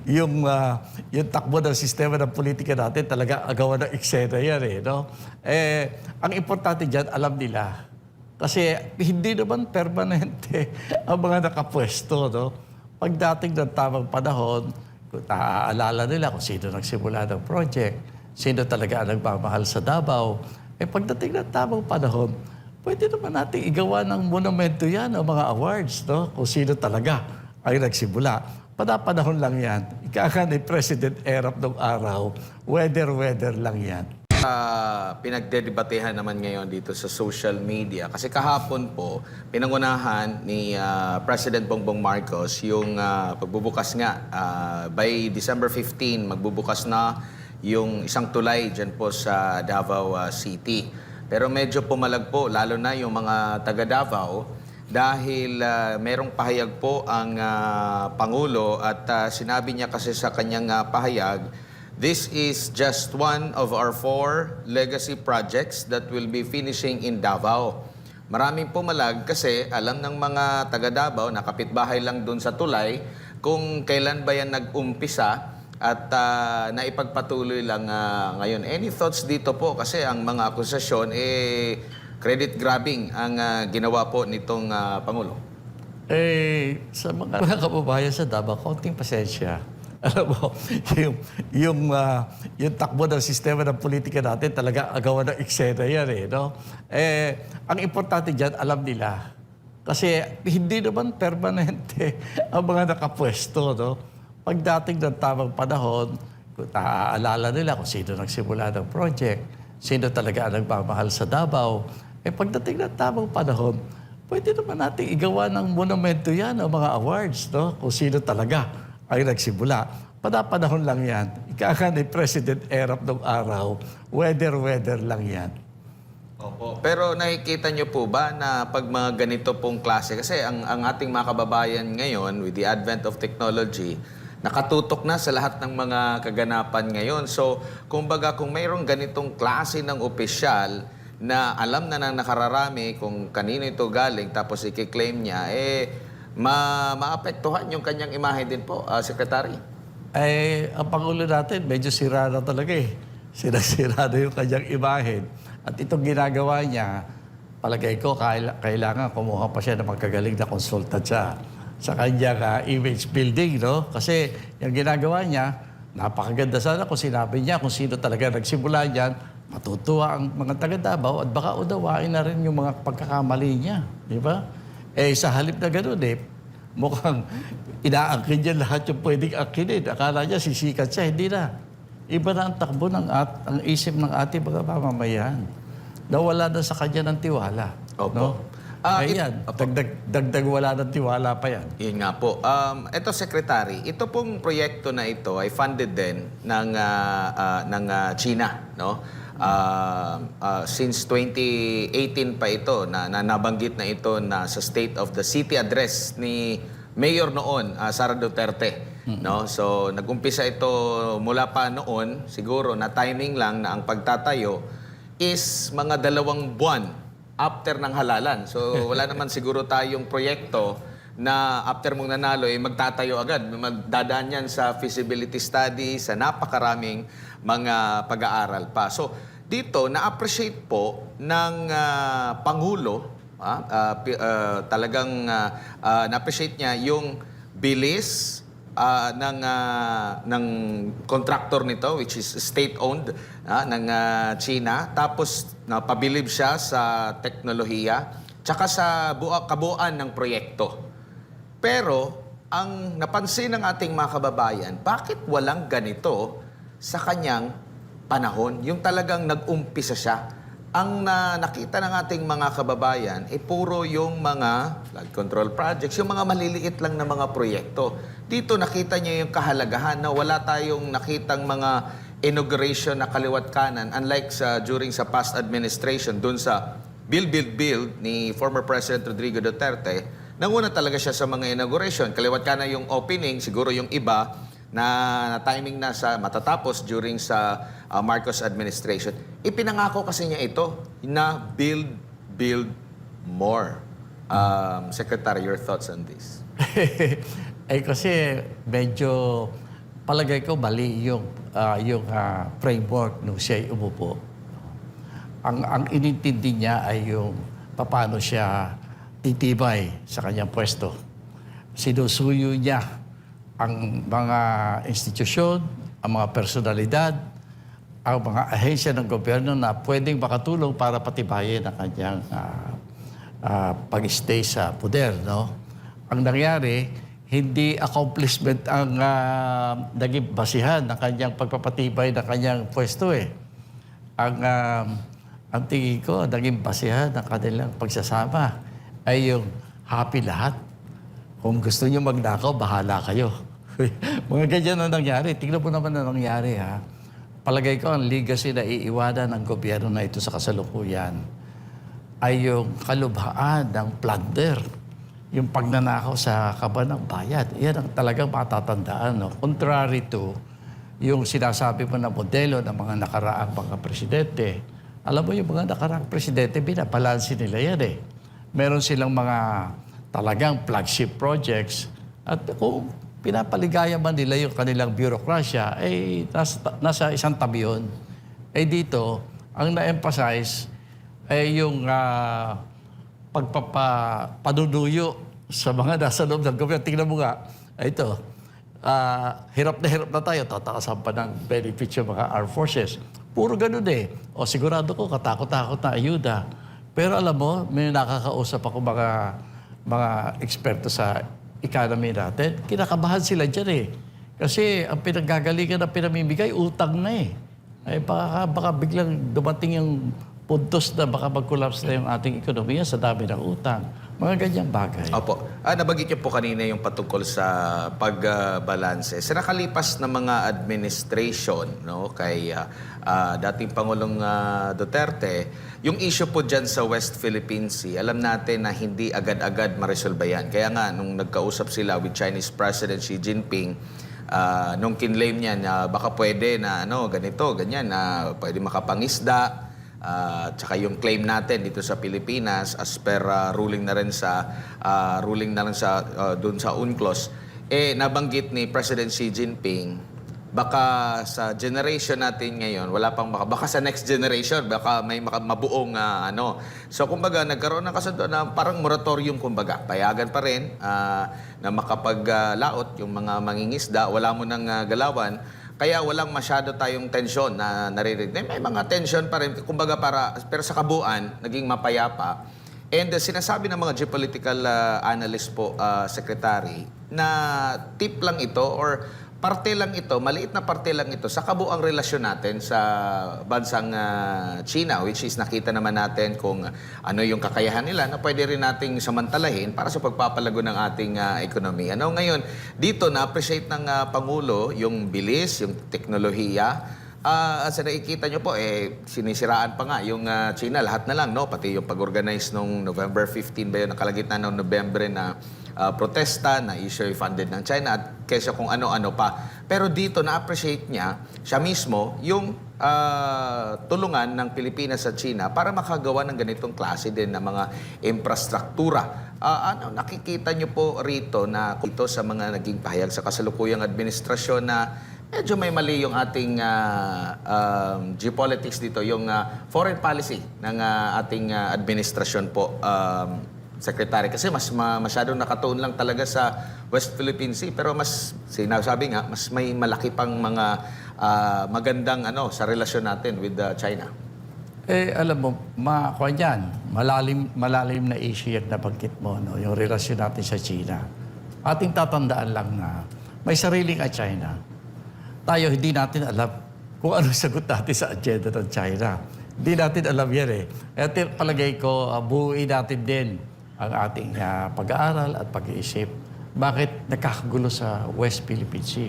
yung takbo ng sistema ng politika natin talaga agawan ng eksena yan eh, no? Ang importante dyan, alam nila. Kasi hindi naman permanente ang mga nakapwesto, no? Pagdating ng tamang panahon, kung naaalala nila kung sino nagsimula ng project, sino talaga ang nagmamahal sa Davao, pagdating ng tamang panahon, pwede naman natin igawa ng monumento yan o mga awards, no? Kung sino talaga ay nagsimula. Panapanahon lang yan. Ika nga ni President Erap nung araw, weather lang yan. Pinagdedebatehan naman ngayon dito sa social media. Kasi kahapon po, pinangunahan ni President Bongbong Marcos yung pagbubukas nga. By December 15, magbubukas na yung isang tulay dyan po sa Davao City. Pero medyo pumalag po, lalo na yung mga taga Davao, dahil merong pahayag po ang Pangulo at sinabi niya kasi sa kanyang pahayag, this is just one of our 4 legacy projects that will be finishing in Davao. Maraming pumalag kasi alam ng mga taga Davao na kapitbahay lang doon sa tulay kung kailan ba yan nag-umpisa at naipagpatuloy lang ngayon. Any thoughts dito po? Kasi ang mga akusasyon, credit grabbing ang ginawa po nitong Pangulo. Sa mga kababayan sa Davao, konting pasensya. Alam mo, yung takbo ng sistema ng politika natin talaga agawan ng eksena yan eh, no? Ang importante dyan, alam nila. Kasi hindi naman permanente ang mga nakapwesto, no? Pagdating ng tamang panahon, kung naaalala nila kung sino nagsimula ng project, sino talaga ang nagmamahal sa Davao, pagdating ng tamang panahon, pwede naman natin igawa ng monumento yan o mga awards, no? Kung sino talaga ay nagsimula. Panapanahon lang yan. Ika nga ni President Erap nung araw, weather lang yan. Opo. Pero nakikita niyo po ba na pag mga ganito pong klase, kasi ang ating mga kababayan ngayon with the advent of technology, nakatutok na sa lahat ng mga kaganapan ngayon. So, kumbaga kung mayroong ganitong klase ng opisyal na alam na ng nakararami kung kanino ito galing tapos i-claim niya, maapektuhan yung kanyang imahe din po, Secretary. Ang Pangulo natin, medyo sira na talaga eh. Sinasira na yung kanyang imahe. At itong ginagawa niya, palagay ko, kailangan kumuha pa siya ng magkagaling na consultant sa kanyang image building, no? Kasi yung ginagawa niya, napakaganda sana kung sinabi niya kung sino talaga nagsimula niyan, matutuwa ang mga taga Davao at baka unawain na rin yung mga pagkakamali niya. Di ba? Sa halip na gano'n mukhang inaangkin niya lahat yung pwedeng angkinin. Akala niya sisikat siya, hindi na. Iba na ang takbo ang isip ng ating mga mamamayan. Nawala na sa kanya ng tiwala. Opo. No? Ayan, dagdag wala ng tiwala pa yan. Yun nga po. Ito, Secretary, ito pong proyekto na ito ay funded din ng China, no? Since 2018 pa ito na nabanggit na ito na sa State of the City Address ni Mayor noon, Sara Duterte. No? So, nag-umpisa ito mula pa noon, siguro na timing lang na ang pagtatayo is mga 2 buwan after ng halalan. So, wala naman siguro tayong proyekto na after mong nanalo, magtatayo agad. Magdadaan yan sa feasibility study, sa napakaraming mga pag-aaral pa. So, dito, na-appreciate po ng Pangulo, talagang na-appreciate niya yung bilis ng contractor nito, which is state-owned ng China. Tapos, napabilib siya sa teknolohiya, tsaka sa kabuuan ng proyekto. Pero, ang napansin ng ating mga kababayan, bakit walang ganito sa kanyang panahon? Yung talagang nag-umpisa siya. Ang nakita ng ating mga kababayan, puro yung mga flood control projects, yung mga maliliit lang na mga proyekto. Dito nakita niyo yung kahalagahan na wala tayong nakitang mga inauguration na kaliwat kanan, unlike during sa past administration, dun sa Build ni former President Rodrigo Duterte. Nanguna talaga siya sa mga inauguration. Kaliwat kanan yung opening, siguro yung iba na timing na sa matatapos during sa Marcos administration. Ipinangako kasi niya ito na build more. Secretary, your thoughts on this? Kasi medyo palagay ko mali yung framework nung siya umupo. Ang inintindi niya ay yung paano siya titibay sa kanyang pwesto. Sinusuyo niya ang mga institusyon, ang mga personalidad, ang mga ahensya ng gobyerno na pwedeng makatulong para patibayin ang kanyang pag-stay sa poder. No? Ang nangyari, hindi accomplishment ang naging basihan ng kanyang pagpapatibay ng kanyang pwesto eh. Ang tingin ko, naging basihan ng kanilang pagsasama ay yung happy lahat. Kung gusto niyo magnakaw, bahala kayo. Mga ganyan na nangyari. Tingnan mo naman na nangyari, ha? Palagay ko, ang legacy na iiwanan ng gobyerno na ito sa kasalukuyan ay yung kalubhaan ng plunder, yung pagnanakaw sa kaban ng bayad. Yan ang talagang matatandaan. No? Contrary to yung sinasabi mo na modelo ng mga nakaraang mga presidente. Alam mo, yung mga nakaraang presidente, binabalansin nila yan eh. Meron silang mga talagang flagship projects at kung pinapaligaya man nila yung kanilang bureaucracia, ay nasa isang tabi yun. Eh dito, ang na-emphasize ay yung pagpapanunuyo sa mga nasa loob ng gobyerno. Tingnan mo nga, ito, hirap na tayo, tatakasan pa ng benefits yung mga armed forces. Puro ganun eh. O sigurado ko, katakot-takot na ayuda. Pero alam mo, may nakakausap ako mga eksperto sa economy natin. Kinakabahan sila dyan eh. Kasi ang pinagagalingan na pinamimigay, utang na eh. Ay baka biglang dumating yung puntos na baka mag-collapse na yung ating ekonomiya sa dami ng utang. Mga ganyang bagay. Opo. Nabanggit niyo po kanina yung patungkol sa pagbalanse. Sa nakalipas na mga administration, no, kay dating Pangulong Duterte, yung issue po dyan sa West Philippine Sea, alam natin na hindi agad-agad maresolba yan. Kaya nga, nung nagkausap sila with Chinese President Xi Jinping, nung kinlaim niya na baka pwede na ganito, ganyan, na pwede makapangisda, tsaka yung claim natin dito sa Pilipinas as per ruling na rin sa doon sa UNCLOS, nabanggit ni President Xi Jinping baka sa generation natin ngayon wala pang baka sa next generation baka may mabuong so kumbaga nagkaroon ng kasunduan na parang moratorium, kumbaga payagan pa rin na makapaglaot yung mga mangingisda, wala mo nang galawan. Kaya walang masyado tayong tensyon na naririnig. May mga tensyon pa rin, kumbaga pero sa kabuuan, naging mapayapa. And sinasabi ng mga geopolitical analyst po, Secretary, na tip lang ito or parte lang ito, maliit na parte lang ito sa kabuuang relasyon natin sa bansang China, which is nakita naman natin kung ano yung kakayahan nila na pwede rin nating samantalahin para sa pagpapalago ng ating ekonomiya. Ngayon, dito na-appreciate ng Pangulo yung bilis, yung teknolohiya. Sa nakikita nyo po, sinisiraan pa nga yung China, lahat na lang, no? Pati yung pag-organize nung November 15 ba yun, nakalagitnaan ng November na protesta na issue funded ng China at kesa kung ano-ano pa. Pero dito na-appreciate niya, siya mismo, yung tulungan ng Pilipinas sa China para makagawa ng ganitong klase din na mga infrastruktura. Nakikita niyo po rito na ito sa mga naging pahayag sa kasalukuyang administrasyon na medyo may mali yung ating geopolitics dito, yung foreign policy ng ating administrasyon po, Secretary. Kasi masyadong nakatuon lang talaga sa West Philippine Sea. Pero sinasabi nga, mas may malaki pang mga magandang sa relasyon natin with China. Alam mo, malalim na issue yan na banggit mo, no? Yung relasyon natin sa China. Ating tatandaan lang na may sariling China. Tayo hindi natin alam kung anong sagot natin sa agenda ng China. Hindi natin alam yan eh. Kaya palagay ko, buuin natin din ang ating pag-aaral at pag-iisip. Bakit nakakagulo sa West Philippine Sea?